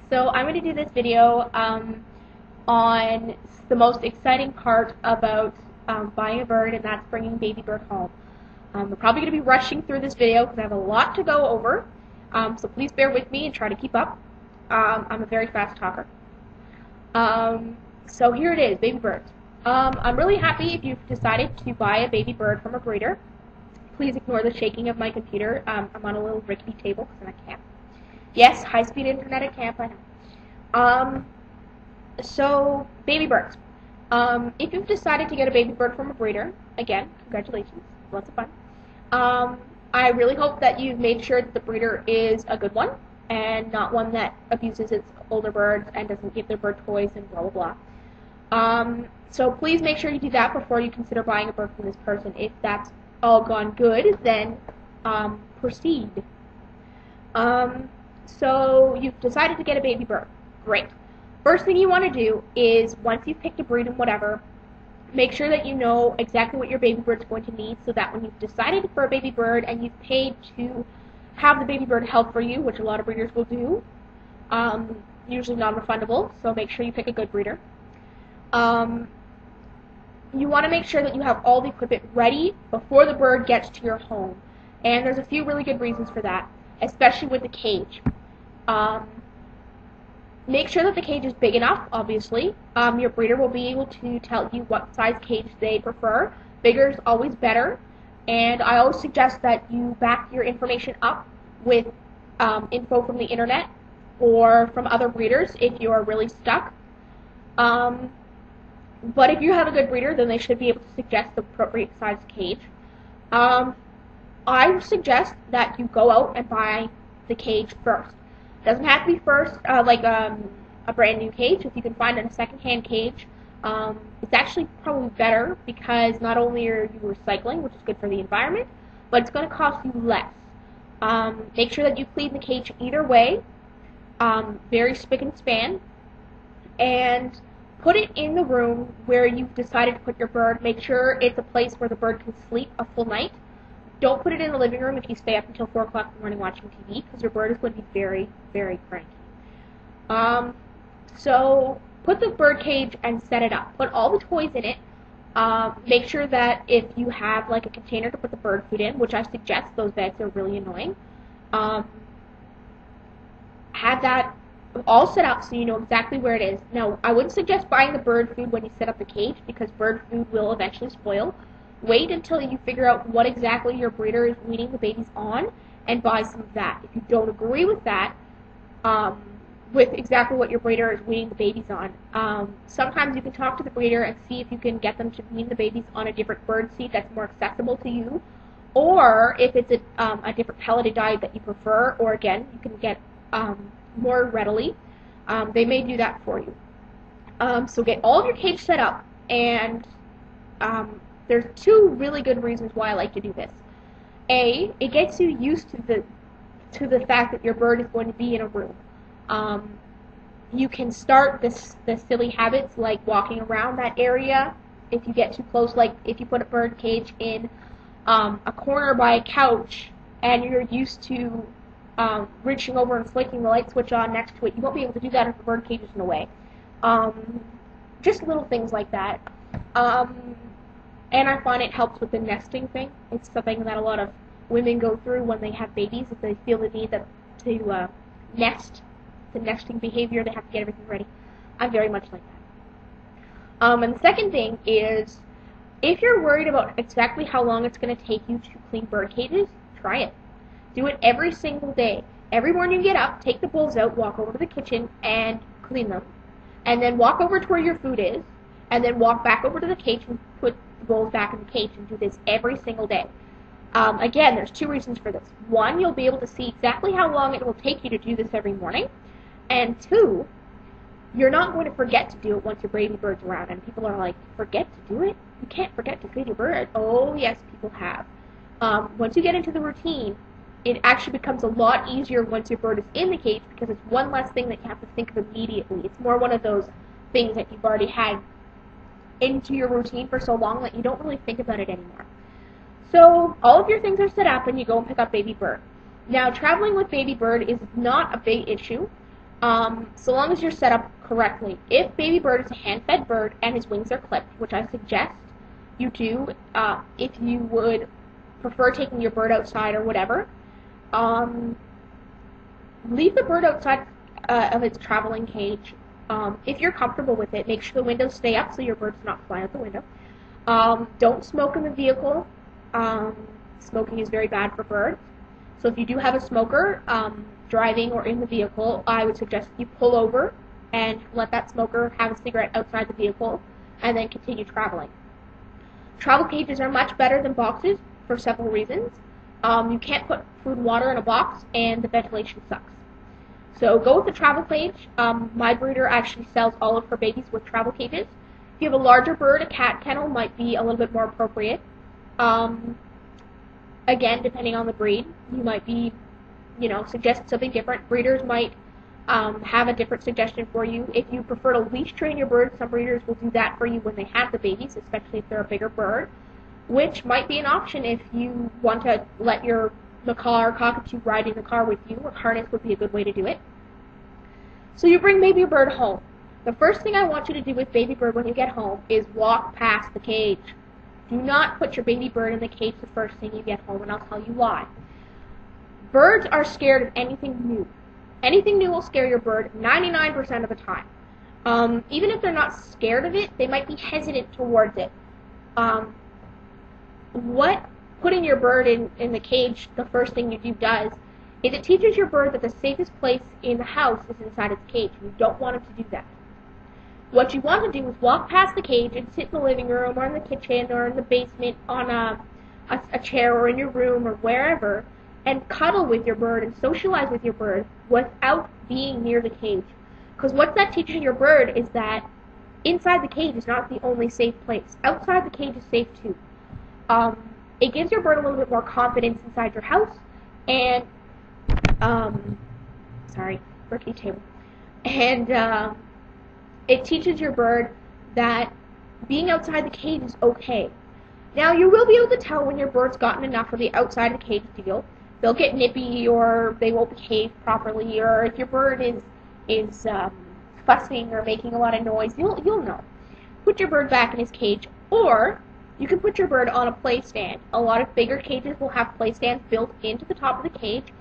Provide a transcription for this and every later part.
So I'm going to do this video on the most exciting part about buying a bird, and that's bringing a baby bird home. We're probably going to be rushing through this video because I have a lot to go over, so please bear with me and try to keep up. I'm a very fast talker. So here it is, baby birds. I'm really happy if you've decided to buy a baby bird from a breeder. Please ignore the shaking of my computer. I'm on a little rickety table because I'm at camp. Yes, high-speed internet at camp, I know. So, baby birds. If you've decided to get a baby bird from a breeder, again, congratulations, lots of fun. I really hope that you've made sure that the breeder is a good one, and not one that abuses its older birds and doesn't give their bird toys and blah blah blah. So please make sure you do that before you consider buying a bird from this person. If that's all gone good, then proceed. So you've decided to get a baby bird. Great. First thing you want to do is, once you've picked a breed and whatever, make sure that you know exactly what your baby bird's going to need, so that when you've decided for a baby bird and you've paid to have the baby bird help for you, which a lot of breeders will do, usually non-refundable, so make sure you pick a good breeder. You want to make sure that you have all the equipment ready before the bird gets to your home. And there's a few really good reasons for that, especially with the cage. Make sure that the cage is big enough, obviously. Your breeder will be able to tell you what size cage they prefer. Bigger is always better. And I always suggest that you back your information up with info from the internet or from other breeders if you are really stuck. But if you have a good breeder, then they should be able to suggest the appropriate size cage. I suggest that you go out and buy the cage first. It doesn't have to be first, like a brand new cage. If you can find a second-hand cage, it's actually probably better, because not only are you recycling, which is good for the environment, but it's going to cost you less. Make sure that you clean the cage either way, very spick and span, and put it in the room where you've decided to put your bird. Make sure it's a place where the bird can sleep a full night. Don't put it in the living room if you stay up until 4 o'clock in the morning watching TV, because your bird is going to be very, very cranky. So put the bird cage and set it up. Put all the toys in it. Make sure that if you have like a container to put the bird food in, which I suggest, those bags are really annoying, have that all set up so you know exactly where it is. Now, I wouldn't suggest buying the bird food when you set up the cage, because bird food will eventually spoil. Wait until you figure out what exactly your breeder is weaning the babies on, and buy some of that. If you don't agree with that, with exactly what your breeder is weaning the babies on, sometimes you can talk to the breeder and see if you can get them to wean the babies on a different bird seed that's more accessible to you, or if it's a different pelleted diet that you prefer, or again, you can get more readily. They may do that for you. So get all of your cage set up, and there's two really good reasons why I like to do this. A, it gets you used to the fact that your bird is going to be in a room. You can start the silly habits like walking around that area if you get too close. Like if you put a bird cage in a corner by a couch and you're used to reaching over and flicking the light switch on next to it, you won't be able to do that if the bird cage is in the way. Just little things like that. And I find it helps with the nesting thing. It's something that a lot of women go through when they have babies. If they feel the need to nest, the nesting behavior, they have to get everything ready. I'm very much like that. And the second thing is, if you're worried about exactly how long it's going to take you to clean bird cages, try it. Do it every single day. Every morning you get up, take the bowls out, walk over to the kitchen, and clean them. And then walk over to where your food is, and then walk back over to the cage and put the bowls back in the cage, and do this every single day. Again, there's two reasons for this. One, you'll be able to see exactly how long it will take you to do this every morning. And two, you're not going to forget to do it once your baby bird's around. And people are like, forget to do it? You can't forget to feed your bird. Oh, yes, people have. Once you get into the routine, it actually becomes a lot easier once your bird is in the cage, because it's one less thing that you have to think of immediately. It's more one of those things that you've already had into your routine for so long that you don't really think about it anymore. So all of your things are set up, and you go and pick up baby bird. Now, traveling with baby bird is not a big issue. So long as you're set up correctly. If baby bird is a hand-fed bird and his wings are clipped, which I suggest you do, if you would prefer taking your bird outside or whatever, leave the bird outside of its traveling cage. If you're comfortable with it, make sure the windows stay up so your bird's not flying out the window. Don't smoke in the vehicle. Smoking is very bad for birds. So if you do have a smoker driving or in the vehicle, I would suggest you pull over and let that smoker have a cigarette outside the vehicle and then continue traveling. Travel cages are much better than boxes for several reasons. You can't put food and water in a box, and the ventilation sucks. So go with the travel cage. My breeder actually sells all of her babies with travel cages. If you have a larger bird, a cat kennel might be a little bit more appropriate. Again, depending on the breed, you might be, suggest something different. Breeders might have a different suggestion for you. If you prefer to leash train your bird, some breeders will do that for you when they have the babies, especially if they're a bigger bird, which might be an option if you want to let your macaw or cockatoo ride in the car with you. A harness would be a good way to do it. So you bring baby bird home. The first thing I want you to do with baby bird when you get home is walk past the cage. Do not put your baby bird in the cage the first thing you get home, and I'll tell you why. Birds are scared of anything new. Anything new will scare your bird 99% of the time. Even if they're not scared of it, they might be hesitant towards it. What putting your bird in the cage the first thing you do does is it teaches your bird that the safest place in the house is inside its cage. You don't want it to do that. What you want to do is walk past the cage and sit in the living room or in the kitchen or in the basement on a chair or in your room or wherever and cuddle with your bird and socialize with your bird without being near the cage. Because what that teaches your bird is that inside the cage is not the only safe place. Outside the cage is safe too. It gives your bird a little bit more confidence inside your house and rickety table. And it teaches your bird that being outside the cage is okay. Now, you will be able to tell when your bird's gotten enough of the outside of the cage deal. They'll get nippy, or they won't behave properly, or if your bird is fussing or making a lot of noise, you'll know. Put your bird back in his cage, or you can put your bird on a play stand. A lot of bigger cages will have play stands built into the top of the cage.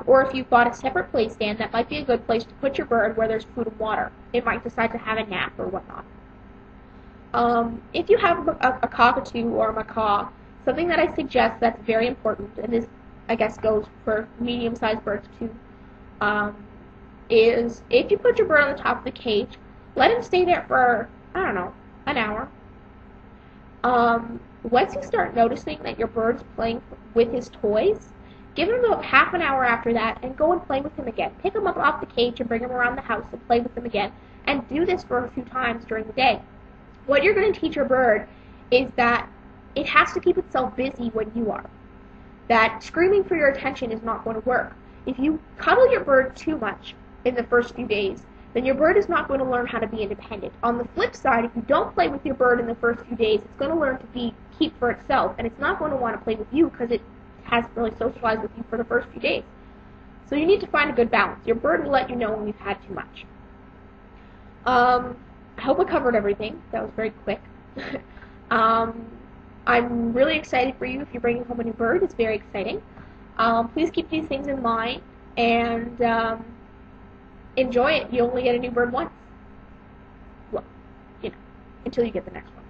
Or if you've got a separate play stand, that might be a good place to put your bird where there's food and water. It might decide to have a nap or whatnot. If you have a cockatoo or a macaw, something that I suggest that's very important, and this I guess goes for medium-sized birds too, is if you put your bird on the top of the cage, let him stay there for, I don't know, an hour. Once you start noticing that your bird's playing with his toys, give him about half an hour after that and go and play with him again. Pick him up off the cage and bring him around the house and play with him again. And do this for a few times during the day. What you're going to teach your bird is that it has to keep itself busy when you are. That screaming for your attention is not going to work. If you cuddle your bird too much in the first few days, then your bird is not going to learn how to be independent. On the flip side, if you don't play with your bird in the first few days, it's going to learn to keep for itself, and it's not going to want to play with you because it hasn't really socialized with you for the first few days. So you need to find a good balance. Your bird will let you know when you've had too much. I hope I covered everything. That was very quick. I'm really excited for you if you're bringing home a new bird. It's very exciting. Please keep these things in mind and enjoy it. You only get a new bird once. Well, until you get the next one.